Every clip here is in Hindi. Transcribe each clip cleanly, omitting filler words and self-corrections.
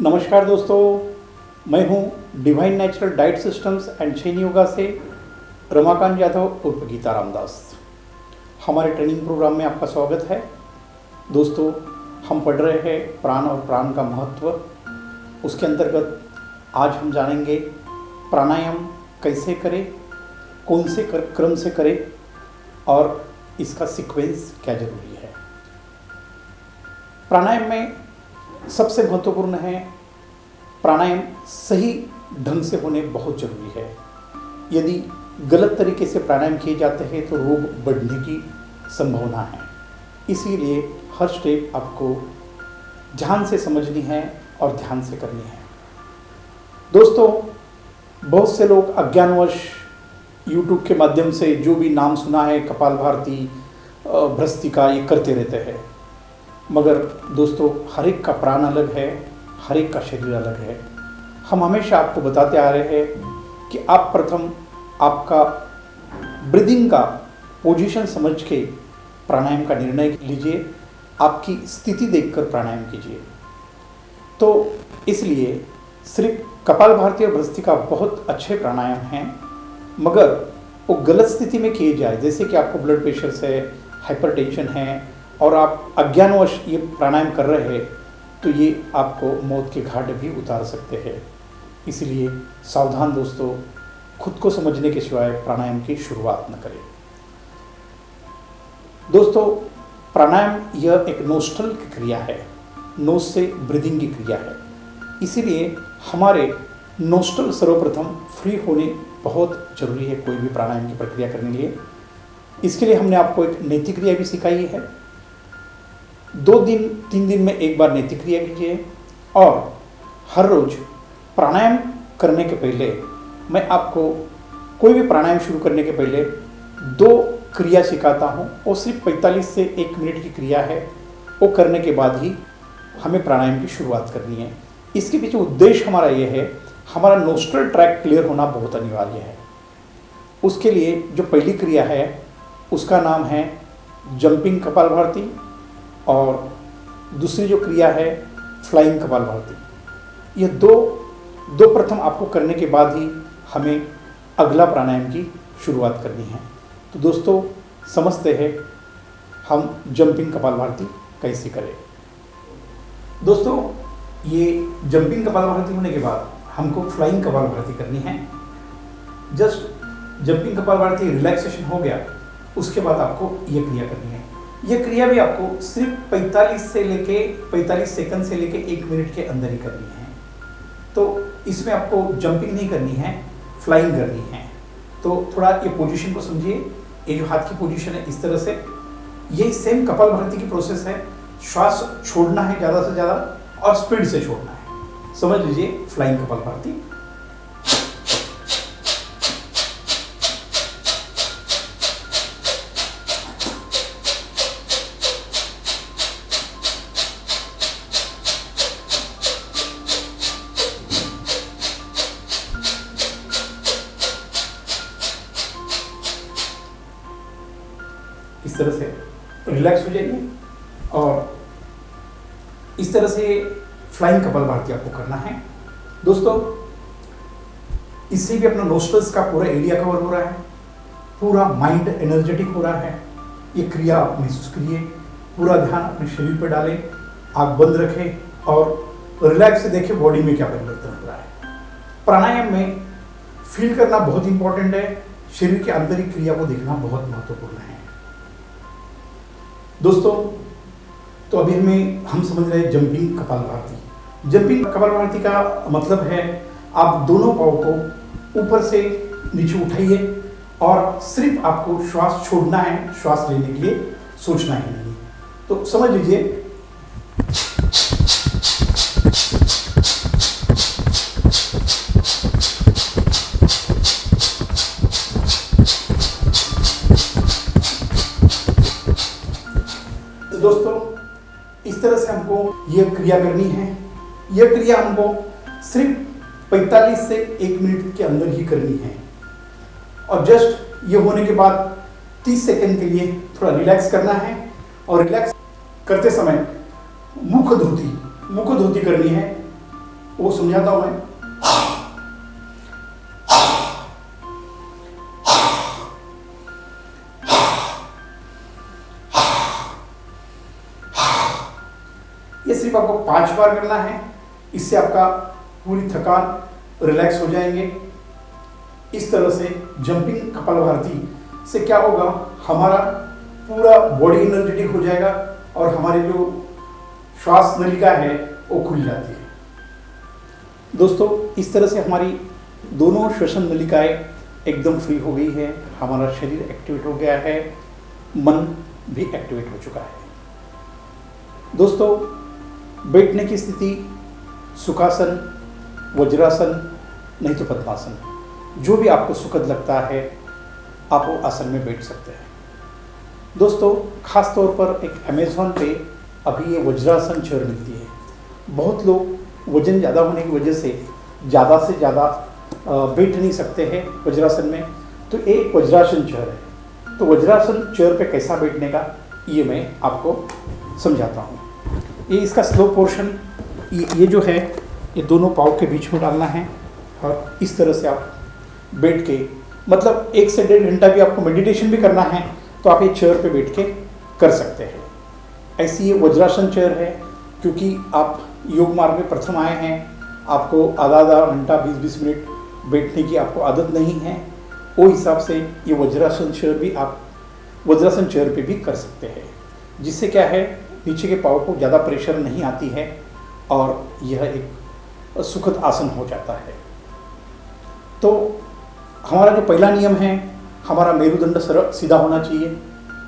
नमस्कार दोस्तों, मैं हूं divine natural diet systems and chain yoga से रमाकांत यादव उर्फ गीता रामदास। हमारे ट्रेनिंग प्रोग्राम में आपका स्वागत है। दोस्तों, हम पढ़ रहे हैं प्राण और प्राण का महत्व। उसके अंतर्गत आज हम जानेंगे प्राणायाम कैसे करें, कौन से क्रम से करें और इसका सीक्वेंस क्या जरूरी है। प्राणायाम में सबसे महत्वपूर्ण है, प्राणायाम सही ढंग से होने बहुत जरूरी है। यदि गलत तरीके से प्राणायाम किए जाते हैं तो रोग बढ़ने की संभावना है। इसीलिए हर स्टेप आपको ध्यान से समझनी है और ध्यान से करनी है। दोस्तों, बहुत से लोग अज्ञानवश YouTube के माध्यम से जो भी नाम सुना है, कपालभाति, भ्रस्तिका, ये करते रहते हैं। मगर दोस्तों, हर एक का प्राण अलग है, हर एक का शरीर अलग है। हम हमेशा आपको बताते आ रहे हैं कि आप प्रथम आपका ब्रीदिंग का पोजीशन समझ के प्राणायाम का निर्णय लीजिए। आपकी स्थिति देखकर प्राणायाम कीजिए। तो इसलिए सिर्फ कपालभाति और भ्रस्तिका बहुत अच्छे प्राणायाम हैं, मगर वो गलत स्थिति में किए जाए, जैसे कि आपको ब्लड प्रेशर से, हाइपरटेंशन है और आप अज्ञानवश ये प्राणायाम कर रहे हैं, तो ये आपको मौत के घाट भी उतार सकते हैं। इसलिए सावधान दोस्तों, खुद को समझने के सिवाय प्राणायाम की शुरुआत न करें। दोस्तों, प्राणायाम यह एक नोस्ट्रल की क्रिया है, नोस से ब्रीदिंग की क्रिया है। इसीलिए हमारे नोस्ट्रल सर्वप्रथम फ्री होने बहुत जरूरी है कोई भी प्राणायाम की प्रक्रिया करने के लिए। इसके लिए हमने आपको एक नैतिक क्रिया भी सिखाई है। 2 दिन 3 दिन में एक बार नैतिक क्रिया कीजिए और हर रोज प्राणायाम करने के पहले मैं आपको कोई भी प्राणायाम शुरू करने के पहले 2 क्रिया सिखाता हूँ। वो सिर्फ 45 से 1 मिनट की क्रिया है। वो करने के बाद ही हमें प्राणायाम की शुरुआत करनी है। इसके पीछे उद्देश्य हमारा ये है, हमारा नोस्ट्रल ट्रैक क्लियर होना बहुत अनिवार्य है। उसके लिए जो पहली क्रिया है उसका नाम है जंपिंग कपालभाति और दूसरी जो क्रिया है फ्लाइंग कपालभाति। ये दो प्रथम आपको करने के बाद ही हमें अगला प्राणायाम की शुरुआत करनी है। तो दोस्तों, समझते हैं हम जंपिंग कपालभाति कैसे करें। दोस्तों, ये जंपिंग कपालभाति होने के बाद हमको फ्लाइंग कपालभाति करनी है। जस्ट जंपिंग कपालभाति रिलैक्सेशन हो गया, उसके बाद आपको ये क्रिया करनी है। यह क्रिया भी आपको सिर्फ 45 सेकंड से लेके 1 मिनट के अंदर ही करनी है। तो इसमें आपको जंपिंग नहीं करनी है, फ्लाइंग करनी है। तो थोड़ा ये पोजीशन को समझिए। ये जो हाथ की पोजीशन है इस तरह से, यही सेम कपालभाति की प्रोसेस है। श्वास छोड़ना है ज़्यादा से ज़्यादा और स्पीड से छोड़ना है। समझ लीजिए फ्लाइंग कपालभाति। इस तरह से रिलैक्स हो जाइए और इस तरह से फ्लाइंग कपालभाति आपको करना है। दोस्तों, इससे भी अपना नोस्ट्रल्स का पूरा एरिया कवर हो रहा है, पूरा माइंड एनर्जेटिक हो रहा है। ये क्रिया आप महसूस करिए, पूरा ध्यान अपने शरीर पर डालें, आँख बंद रखें और रिलैक्स से देखें बॉडी में क्या परिवर्तन हो रहा है। प्राणायाम में फील करना बहुत इंपॉर्टेंट है, शरीर के आंतरिक क्रिया को देखना बहुत महत्वपूर्ण है। दोस्तों, तो अभी हम समझ रहे हैं जंपिंग कपालभाति। जंपिंग कपालभाति का मतलब है आप दोनों पाँव को ऊपर से नीचे उठाइए और सिर्फ आपको श्वास छोड़ना है, श्वास लेने के लिए सोचना ही नहीं। तो समझ लीजिए दोस्तों, इस तरह से हमको यह क्रिया करनी है। यह क्रिया हमको सिर्फ 45 से 1 मिनट के अंदर ही करनी है और जस्ट ये होने के बाद 30 सेकंड के लिए थोड़ा रिलैक्स करना है और रिलैक्स करते समय मुख धोती करनी है। वो समझाता हूं मैं। ये सिर्फ आपको 5 बार करना है। इससे आपका पूरी थकान रिलैक्स हो जाएंगे। इस तरह से जंपिंग कपालभाति से क्या होगा, हमारा पूरा बॉडी एनर्जेटिक हो जाएगा और हमारी जो श्वास नलिका है वो खुल जाती है। दोस्तों, इस तरह से हमारी दोनों श्वसन नलिकाएं एकदम फ्री हो गई है, हमारा शरीर एक्टिवेट हो गया है, मन भी एक्टिवेट हो चुका है। दोस्तों, बैठने की स्थिति सुखासन, वज्रासन, नहीं तो पद्मासन, जो भी आपको सुखद लगता है आप वो आसन में बैठ सकते हैं। दोस्तों, खास तौर पर एक अमेज़ॉन पे अभी ये वज्रासन चेयर मिलती है। बहुत लोग वजन ज़्यादा होने की वजह से ज़्यादा बैठ नहीं सकते हैं वज्रासन में, तो ये एक वज्रासन चेयर है। तो वज्रासन चेयर पे कैसा बैठने का ये मैं आपको समझाता हूँ। ये इसका स्लो पोर्शन ये जो है ये दोनों पाँव के बीच में डालना है और इस तरह से आप बैठ के, मतलब 1 से 1.5 घंटा भी आपको मेडिटेशन भी करना है तो आप ये चेयर पे बैठ के कर सकते हैं। ऐसी ये वज्रासन चेयर है, क्योंकि आप योग मार्ग में प्रथम आए हैं, आपको आधा घंटा 20-20 मिनट बैठने की आपको आदत नहीं है, वो हिसाब से ये वज्रासन चेयर भी आप वज्रासन चेयर पे भी कर सकते हैं, जिससे क्या है नीचे के पाँव को ज़्यादा प्रेशर नहीं आती है और यह एक सुखद आसन हो जाता है। तो हमारा जो पहला नियम है, हमारा मेरुदंड सीधा होना चाहिए,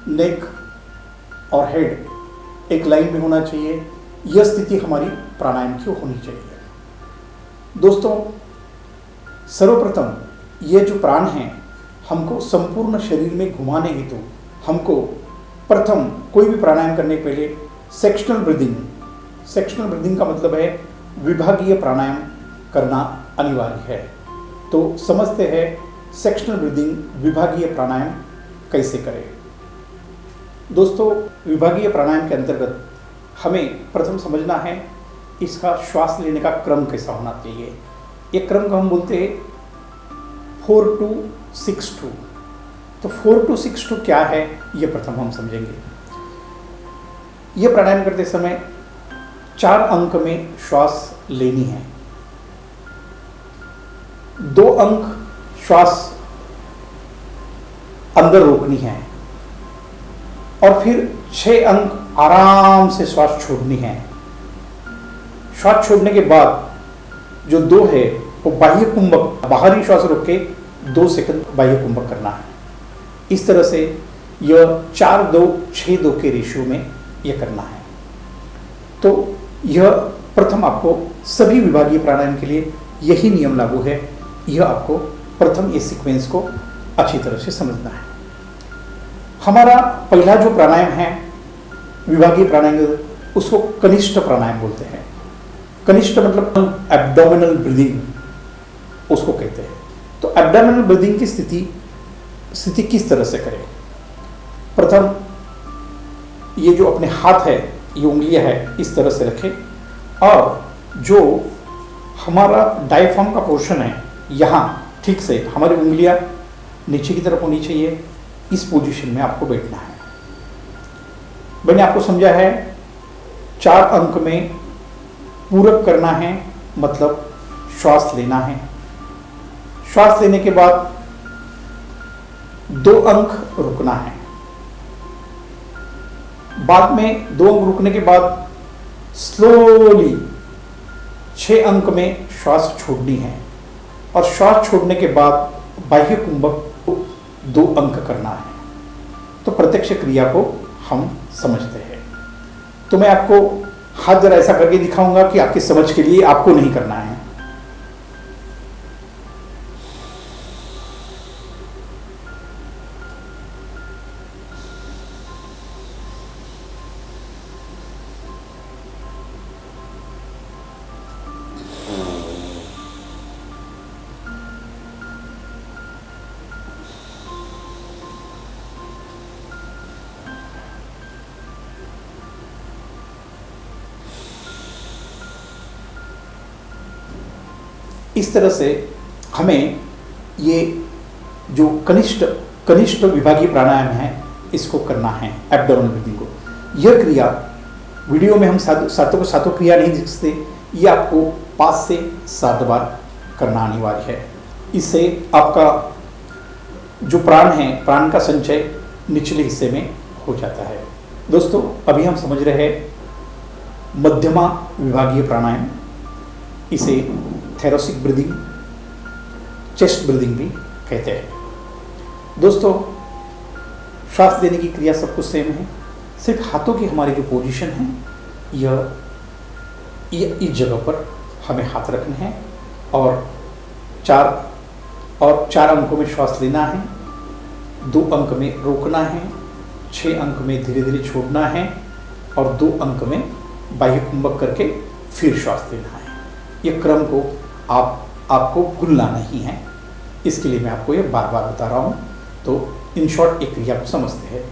नेक और हेड एक लाइन में होना चाहिए। यह स्थिति हमारी प्राणायाम की होनी चाहिए। दोस्तों, सर्वप्रथम ये जो प्राण है हमको संपूर्ण शरीर में घुमाने हेतु हमको प्रथम कोई भी प्राणायाम करने के पहले सेक्शनल ब्रीदिंग का मतलब है विभागीय प्राणायाम करना अनिवार्य है। तो समझते हैं सेक्शनल ब्रीदिंग विभागीय प्राणायाम कैसे करें। दोस्तों, विभागीय प्राणायाम के अंतर्गत हमें प्रथम समझना है इसका श्वास लेने का क्रम कैसा होना चाहिए। ये क्रम को हम बोलते हैं 4-2-6-2। तो 4-2-6-2 क्या है ये प्रथम हम समझेंगे। ये प्राणायाम करते समय 4 अंक में श्वास लेनी है, 2 अंक श्वास अंदर रोकनी है और फिर 6 अंक आराम से श्वास छोड़नी है। श्वास छोड़ने के बाद जो 2 है वो बाह्य कुंभक, बाहरी श्वास रोक के 2 सेकंड बाह्य कुंभक करना है। इस तरह से यह 4-2-6-2 के रेशियो में यह करना है। तो यह प्रथम आपको सभी विभागीय प्राणायाम के लिए यही नियम लागू है। यह आपको प्रथम ये सीक्वेंस को अच्छी तरह से समझना है। हमारा पहला जो प्राणायाम है विभागीय प्राणायाम, उसको कनिष्ठ प्राणायाम बोलते हैं। कनिष्ठ मतलब एब्डोमिनल ब्रीदिंग उसको कहते हैं। तो एब्डोमिनल ब्रीदिंग की स्थिति किस तरह से करें। प्रथम ये जो अपने हाथ है, ये उंगलियां है, इस तरह से रखें और जो हमारा डायफ्राम का पोर्शन है यहाँ ठीक से हमारी उंगलियां नीचे की तरफ होनी चाहिए। इस पोजीशन में आपको बैठना है। मैंने आपको समझा है 4 अंक में पूरक करना है, मतलब श्वास लेना है। श्वास लेने के बाद 2 अंक रुकना है। बाद में 2 अंक रुकने के बाद स्लोली 6 अंक में श्वास छोड़नी है और श्वास छोड़ने के बाद बाह्य कुंभक को 2 अंक करना है। तो प्रत्यक्ष क्रिया को हम समझते हैं। तो मैं आपको हाथ जरा ऐसा करके दिखाऊंगा कि आपकी समझ के लिए आपको नहीं करना है। इस तरह से हमें ये जो कनिष्ठ विभागीय प्राणायाम है इसको करना है, एब्डोमिनल ब्रीदिंग को। यह क्रिया वीडियो में हम सातों क्रिया नहीं दिखते, ये आपको 5 से 7 बार करना अनिवार्य है। इससे आपका जो प्राण है, प्राण का संचय निचले हिस्से में हो जाता है। दोस्तों, अभी हम समझ रहे हैं मध्यमा विभागीय प्राणायाम, इसे थैलेसिक ब्रीदिंग, चेस्ट ब्रीदिंग भी कहते हैं। दोस्तों, श्वास देने की क्रिया सब कुछ सेम है, सिर्फ हाथों की हमारी जो पोजीशन है यह इस जगह पर हमें हाथ रखने हैं और 4 अंकों में श्वास लेना है, 2 अंक में रोकना है, 6 अंक में धीरे धीरे छोड़ना है और 2 अंक में बाह्य कुंभक करके फिर श्वास लेना है। ये क्रम को आपको भूलना नहीं है, इसके लिए मैं आपको ये बार बार बता रहा हूँ। तो इन शॉर्ट एक क्रिया को समझते हैं।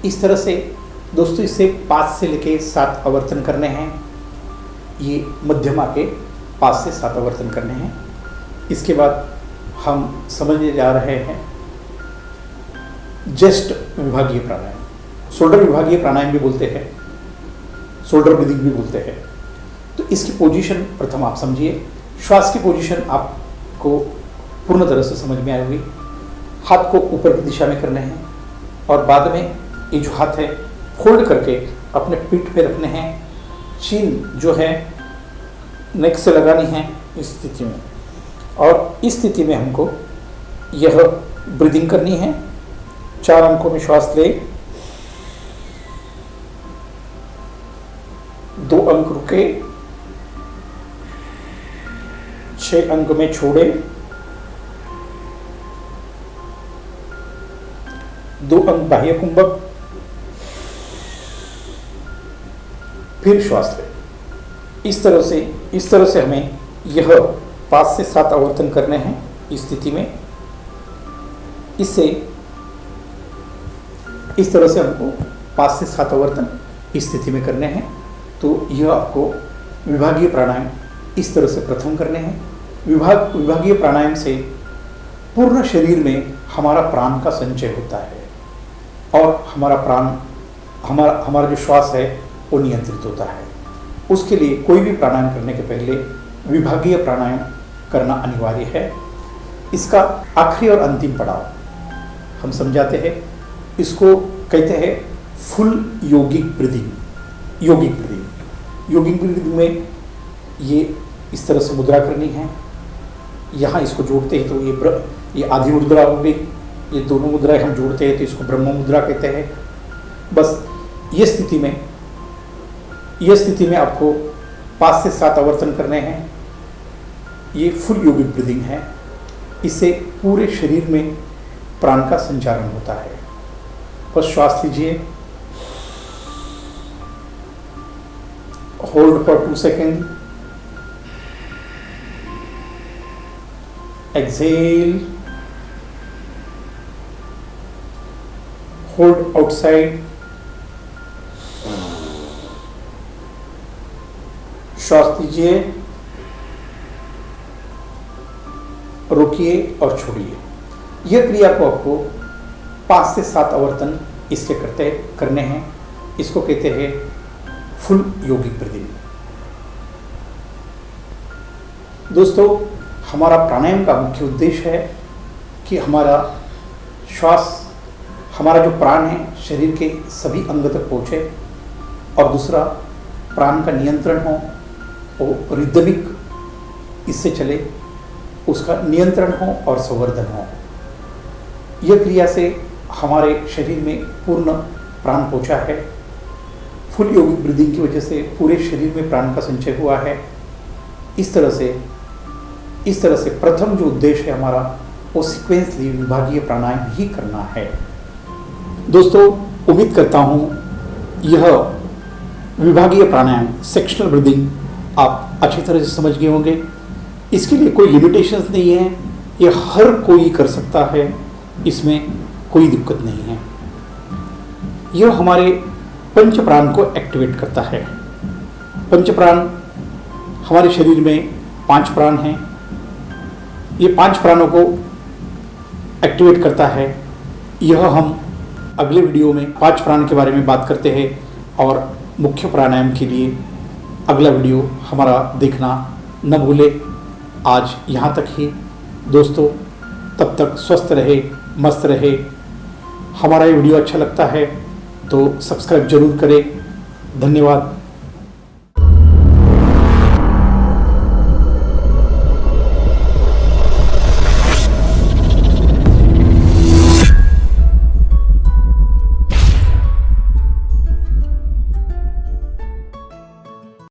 इस तरह से दोस्तों, इसे 5 से लेके 7 आवर्तन करने हैं। ये मध्यमा के 5 से 7 आवर्तन करने हैं। इसके बाद हम समझने जा रहे हैं जेस्ट विभागीय प्राणायाम, शोल्डर विभागीय प्राणायाम भी बोलते हैं, शोल्डर ब्रीदिंग भी बोलते हैं। तो इसकी पोजीशन प्रथम आप समझिए। श्वास की पोजीशन आपको पूर्ण तरह से समझ में आएगी। हाथ को ऊपर की दिशा में करने हैं और बाद में ये जो हाथ है फोल्ड करके अपने पीठ पे रखने हैं। चीन जो है नेक से लगानी है इस स्थिति में, और इस स्थिति में हमको यह ब्रीदिंग करनी है। 4 अंकों में श्वास ले, 2 अंक रुके, 6 अंक में छोड़े, 2 अंक बाह्य कुंभक, फिर श्वास ले। इस तरह से हमें यह 5 से 7 आवर्तन करने हैं इस स्थिति में। इससे इस तरह से हमको 5 से 7 आवर्तन इस स्थिति में करने हैं। तो यह आपको विभागीय प्राणायाम इस तरह से प्रथम करने हैं। विभागीय प्राणायाम से पूर्ण शरीर में हमारा प्राण का संचय होता है और हमारा जो श्वास है वो नियंत्रित होता है। उसके लिए कोई भी प्राणायाम करने के पहले विभागीय प्राणायाम करना अनिवार्य है। इसका आखिरी और अंतिम पड़ाव हम समझाते हैं, इसको कहते हैं फुल यौगिक ब्रीदिंग। यौगिक ब्रीदिंग में ये इस तरह से मुद्रा करनी है। यहाँ इसको जोड़ते हैं तो ये आधी मुद्रा हो गई। ये दोनों मुद्राएं हम जोड़ते हैं तो इसको ब्रह्म मुद्रा कहते हैं। बस ये स्थिति में आपको 5 से 7 आवर्तन करने हैं। ये फुल यौगिक ब्रीदिंग है। इससे पूरे शरीर में प्राण का संचारण होता है। बस श्वास लीजिए, hold for 2 second, exhale, hold outside, श्वास लीजिए, रोकिए और छोड़िए। यह क्रिया को आपको 5 से 7 आवर्तन इसके करने हैं। इसको कहते हैं फुल यौगिक ब्रीदिंग। दोस्तों, हमारा प्राणायाम का मुख्य उद्देश्य है कि हमारा जो प्राण है शरीर के सभी अंग तक पहुँचे, और दूसरा प्राण का नियंत्रण हो, वो रिदमिक इससे चले, उसका नियंत्रण हो और संवर्धन हो। यह क्रिया से हमारे शरीर में पूर्ण प्राण पहुँचा है। फुल योगिक ब्रीदिंग की वजह से पूरे शरीर में प्राण का संचय हुआ है। इस तरह से प्रथम जो उद्देश्य है हमारा, वो सीक्वेंसली विभागीय प्राणायाम ही करना है। दोस्तों, उम्मीद करता हूँ यह विभागीय प्राणायाम, सेक्शनल ब्रीदिंग आप अच्छी तरह से समझ गए होंगे। इसके लिए कोई लिमिटेशंस नहीं है, यह हर कोई कर सकता है, इसमें कोई दिक्कत नहीं है। यह हमारे पंच प्राण को एक्टिवेट करता है। पंच प्राण, हमारे शरीर में 5 प्राण हैं। ये 5 प्राणों को एक्टिवेट करता है। यह हम अगले वीडियो में 5 प्राण के बारे में बात करते हैं और मुख्य प्राणायाम के लिए अगला वीडियो हमारा देखना न भूले। आज यहाँ तक ही दोस्तों, तब तक स्वस्थ रहे, मस्त रहे। हमारा ये वीडियो अच्छा लगता है तो सब्सक्राइब जरूर करें। धन्यवाद।